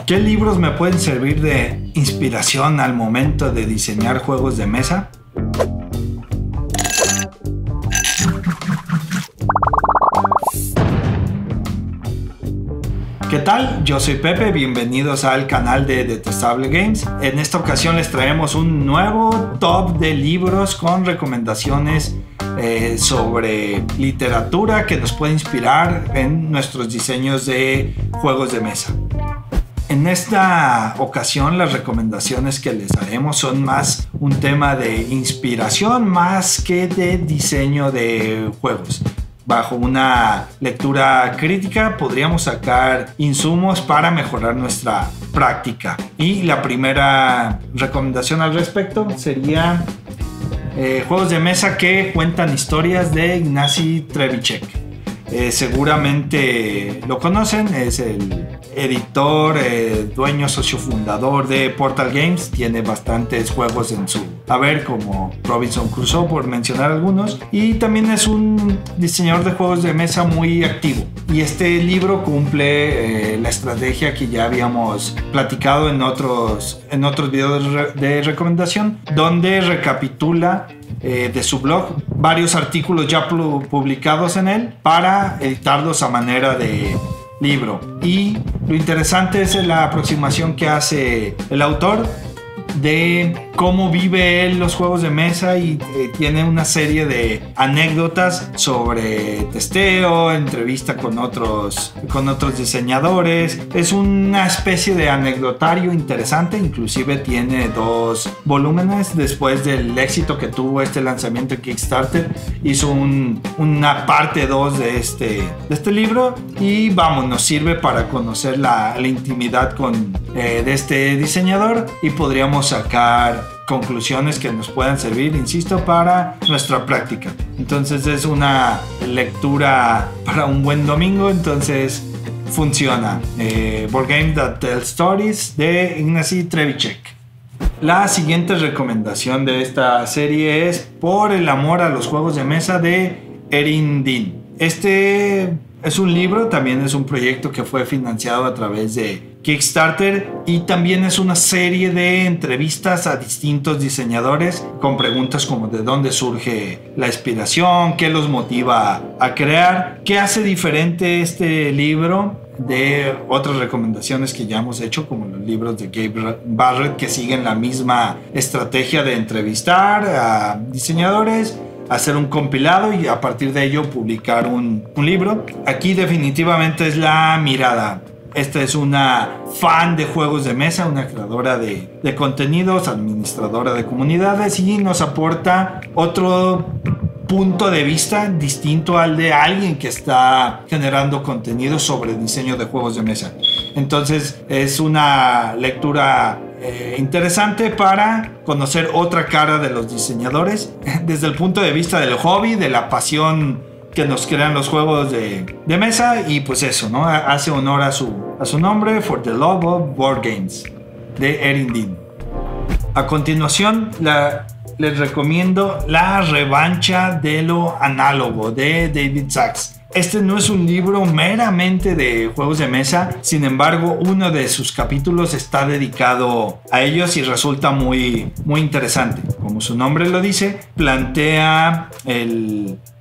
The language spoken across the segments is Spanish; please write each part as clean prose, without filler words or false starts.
¿Qué libros me pueden servir de inspiración al momento de diseñar juegos de mesa? ¿Qué tal? Yo soy Pepe, bienvenidos al canal de Detestable Games. En esta ocasión les traemos un nuevo top de libros con recomendaciones sobre literatura que nos puede inspirar en nuestros diseños de juegos de mesa. En esta ocasión las recomendaciones que les haremos son más un tema de inspiración más que de diseño de juegos. Bajo una lectura crítica podríamos sacar insumos para mejorar nuestra práctica. Y la primera recomendación al respecto sería juegos de mesa que cuentan historias de Ignacy Trzewiczek. Seguramente lo conocen, es el editor, dueño, socio fundador de Portal Games. Tiene bastantes juegos en su haber, como Robinson Crusoe, por mencionar algunos, y también es un diseñador de juegos de mesa muy activo. Y este libro cumple la estrategia que ya habíamos platicado en otros videos de recomendación, donde recapitula de su blog varios artículos ya publicados en él para editarlos a manera de libro. Y lo interesante es la aproximación que hace el autor de cómo vive él los juegos de mesa, y tiene una serie de anécdotas sobre testeo, entrevista con otros diseñadores. Es una especie de anecdotario interesante, inclusive tiene 2 volúmenes. Después del éxito que tuvo este lanzamiento en Kickstarter, hizo una parte 2 de este libro, y vamos, nos sirve para conocer la intimidad de este diseñador, y podríamos sacar conclusiones que nos puedan servir, insisto, para nuestra práctica. Entonces es una lectura para un buen domingo, entonces funciona. Board Game That Tell Stories de Ignacy Trzewiczek. La siguiente recomendación de esta serie es Por el amor a los juegos de mesa de Erin Dean. Este es un libro, también es un proyecto que fue financiado a través de Kickstarter, y también es una serie de entrevistas a distintos diseñadores con preguntas como de dónde surge la inspiración, qué los motiva a crear, qué hace diferente este libro de otras recomendaciones que ya hemos hecho, como los libros de Gabe Barrett, que siguen la misma estrategia de entrevistar a diseñadores, hacer un compilado y a partir de ello publicar un libro. Aquí definitivamente es la mirada. Esta es una fan de juegos de mesa, una creadora de contenidos, administradora de comunidades, y nos aporta otro punto de vista distinto al de alguien que está generando contenido sobre diseño de juegos de mesa. Entonces es una lectura interesante para conocer otra cara de los diseñadores desde el punto de vista del hobby, de la pasión que nos crean los juegos de mesa. Y pues eso, ¿no? Hace honor a su nombre, For the Love of Board Games, de Erin Dean. A continuación les recomiendo La revancha de lo análogo, de David Sachs. Este no es un libro meramente de juegos de mesa, sin embargo uno de sus capítulos está dedicado a ellos y resulta muy, muy interesante. Como su nombre lo dice, plantea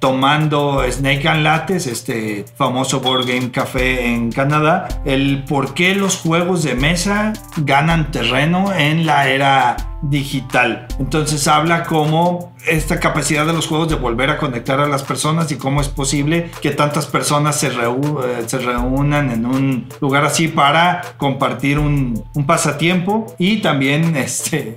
tomando Snake and Lattes, este famoso board game café en Canadá, el por qué los juegos de mesa ganan terreno en la era digital. Entonces habla cómo esta capacidad de los juegos de volver a conectar a las personas, y cómo es posible que tantas personas se reúnan en un lugar así para compartir un pasatiempo, y también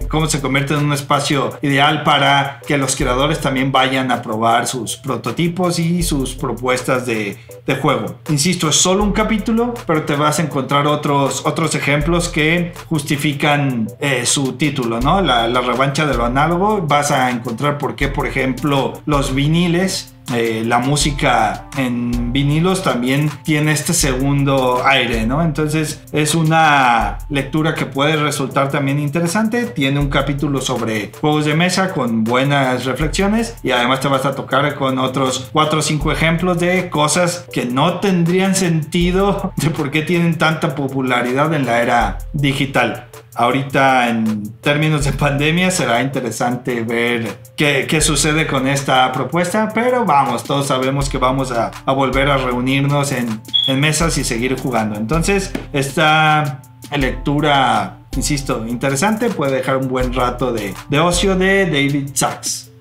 cómo se convierte en un espacio ideal para que los creadores también vayan a probar sus prototipos y sus propuestas de juego. Insisto, es solo un capítulo, pero te vas a encontrar otros ejemplos que justifican su título, ¿no? La revancha de lo análogo. Vas a encontrar por qué, por ejemplo, los viniles la música en vinilos también tiene este segundo aire, ¿no? Entonces es una lectura que puede resultar también interesante. Tiene un capítulo sobre juegos de mesa con buenas reflexiones y además te vas a tocar con otros 4 o 5 ejemplos de cosas que no tendrían sentido de por qué tienen tanta popularidad en la era digital. Ahorita en términos de pandemia será interesante ver qué sucede con esta propuesta, pero vamos, todos sabemos que vamos a volver a reunirnos en mesas y seguir jugando. Entonces esta lectura, insisto, interesante, puede dejar un buen rato de ocio de David Sachs.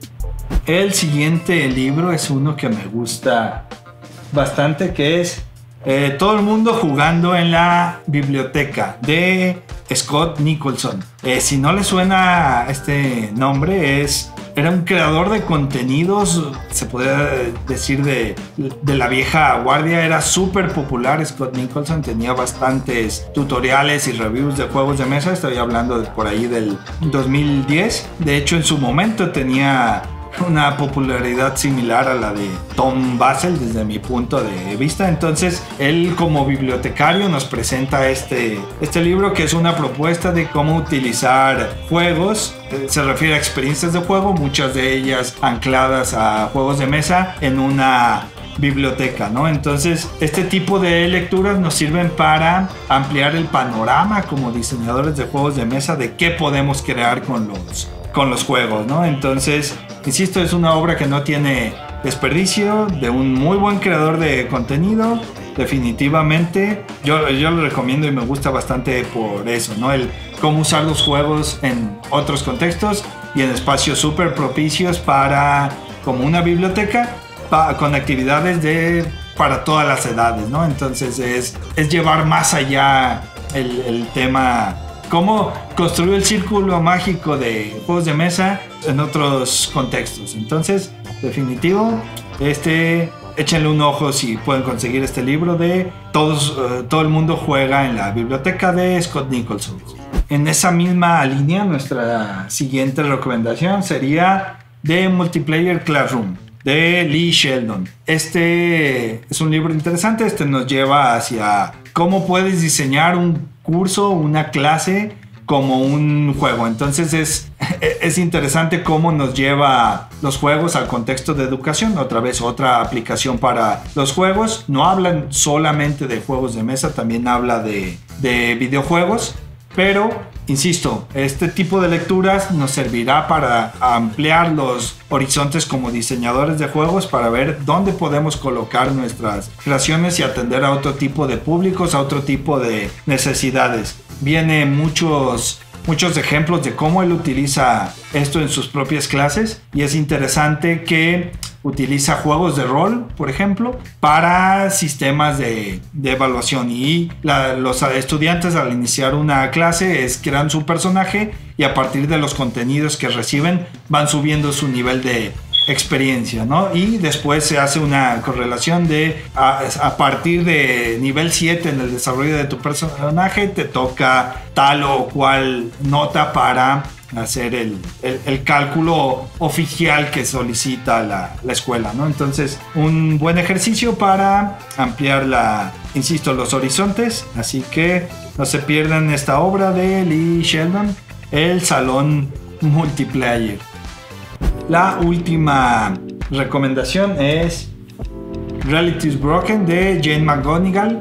El siguiente libro es uno que me gusta bastante, que es Todo el mundo jugando en la biblioteca, de Scott Nicholson. Si no le suena este nombre, era un creador de contenidos, se podría decir de la vieja guardia. Era súper popular Scott Nicholson, tenía bastantes tutoriales y reviews de juegos de mesa. Estoy hablando por ahí del 2010. De hecho, en su momento tenía una popularidad similar a la de Tom Basel desde mi punto de vista. Entonces él, como bibliotecario, nos presenta este libro, que es una propuesta de cómo utilizar juegos. Se refiere a experiencias de juego, muchas de ellas ancladas a juegos de mesa, en una biblioteca, ¿no? Entonces este tipo de lecturas nos sirven para ampliar el panorama como diseñadores de juegos de mesa de qué podemos crear con los juegos, ¿no? Entonces, insisto, es una obra que no tiene desperdicio, de un muy buen creador de contenido. Definitivamente yo lo recomiendo y me gusta bastante por eso, ¿no? El cómo usar los juegos en otros contextos y en espacios súper propicios para, como una biblioteca, con actividades para todas las edades, ¿no? Entonces es llevar más allá el tema, cómo construir el círculo mágico de juegos de mesa en otros contextos. Entonces, definitivo, échenle un ojo si pueden conseguir este libro de Todo el mundo juega en la biblioteca, de Scott Nicholson. En esa misma línea, nuestra siguiente recomendación sería The Multiplayer Classroom, de Lee Sheldon. Este es un libro interesante. Nos lleva hacia cómo puedes diseñar un curso, una clase, como un juego. Entonces es interesante cómo nos lleva los juegos al contexto de educación. Otra vez, otra aplicación para los juegos. No hablan solamente de juegos de mesa, también habla de videojuegos. Pero, insisto, este tipo de lecturas nos servirá para ampliar los horizontes como diseñadores de juegos, para ver dónde podemos colocar nuestras creaciones y atender a otro tipo de públicos, a otro tipo de necesidades. Viene muchos ejemplos de cómo él utiliza esto en sus propias clases, y es interesante que utiliza juegos de rol, por ejemplo, para sistemas de evaluación. Y los estudiantes, al iniciar una clase, crean su personaje, y a partir de los contenidos que reciben van subiendo su nivel de experiencia, ¿no? Y después se hace una correlación a partir de nivel 7 en el desarrollo de tu personaje, te toca tal o cual nota para hacer el cálculo oficial que solicita la escuela, ¿no? Entonces, un buen ejercicio para ampliar los horizontes. Así que no se pierdan esta obra de Lee Sheldon, El Salón Multiplayer. La última recomendación es Reality is Broken, de Jane McGonigal.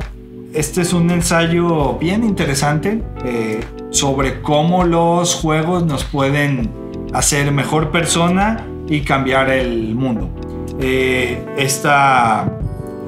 Este es un ensayo bien interesante sobre cómo los juegos nos pueden hacer mejor persona y cambiar el mundo. Esta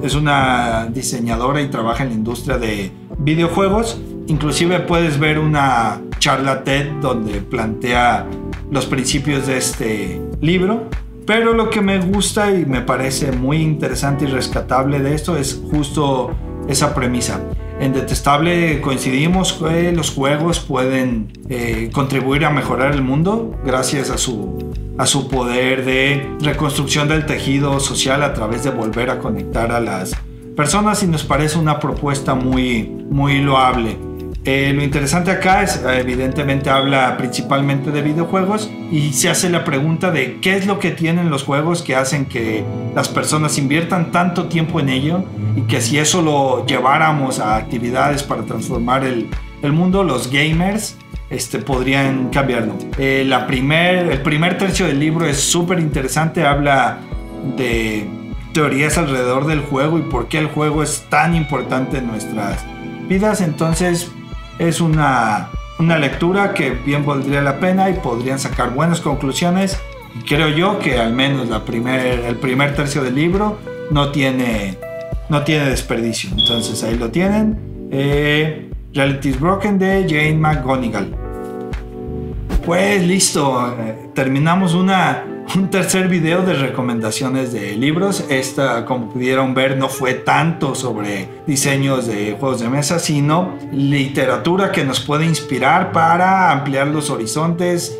es una diseñadora y trabaja en la industria de videojuegos. Inclusive puedes ver una charla TED donde plantea los principios de este libro. Pero lo que me gusta y me parece muy interesante y rescatable de esto es justo esa premisa. En Detestable coincidimos que los juegos pueden contribuir a mejorar el mundo gracias a su poder de reconstrucción del tejido social a través de volver a conectar a las personas, y nos parece una propuesta muy, muy loable. Lo interesante acá es, evidentemente habla principalmente de videojuegos y se hace la pregunta de qué es lo que tienen los juegos que hacen que las personas inviertan tanto tiempo en ello, y que si eso lo lleváramos a actividades para transformar el mundo, los gamers podrían cambiarlo. El primer tercio del libro es súper interesante, habla de teorías alrededor del juego y por qué el juego es tan importante en nuestras vidas. Entonces es una lectura que bien valdría la pena y podrían sacar buenas conclusiones, y creo yo que al menos el primer tercio del libro no tiene desperdicio. Entonces ahí lo tienen, Reality is Broken de Jane McGonigal. Pues listo, terminamos un tercer video de recomendaciones de libros. Esta, como pudieron ver, no fue tanto sobre diseños de juegos de mesa, sino literatura que nos puede inspirar para ampliar los horizontes,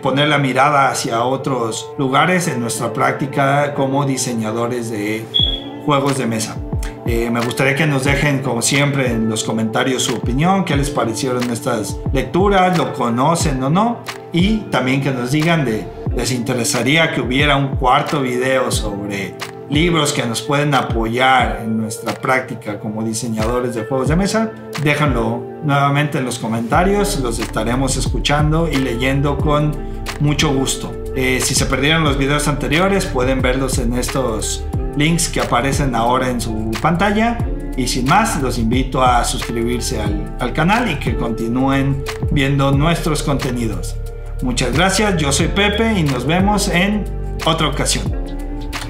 poner la mirada hacia otros lugares en nuestra práctica como diseñadores de juegos de mesa. Me gustaría que nos dejen, como siempre, en los comentarios su opinión, qué les parecieron estas lecturas, lo conocen o no, y también que nos digan les interesaría que hubiera un cuarto video sobre libros que nos pueden apoyar en nuestra práctica como diseñadores de juegos de mesa. Déjenlo nuevamente en los comentarios, los estaremos escuchando y leyendo con mucho gusto. Si se perdieron los videos anteriores, pueden verlos en estos links que aparecen ahora en su pantalla. Y sin más, los invito a suscribirse al canal y que continúen viendo nuestros contenidos. Muchas gracias, yo soy Pepe y nos vemos en otra ocasión.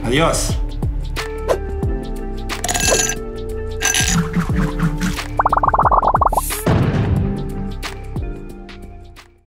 Adiós.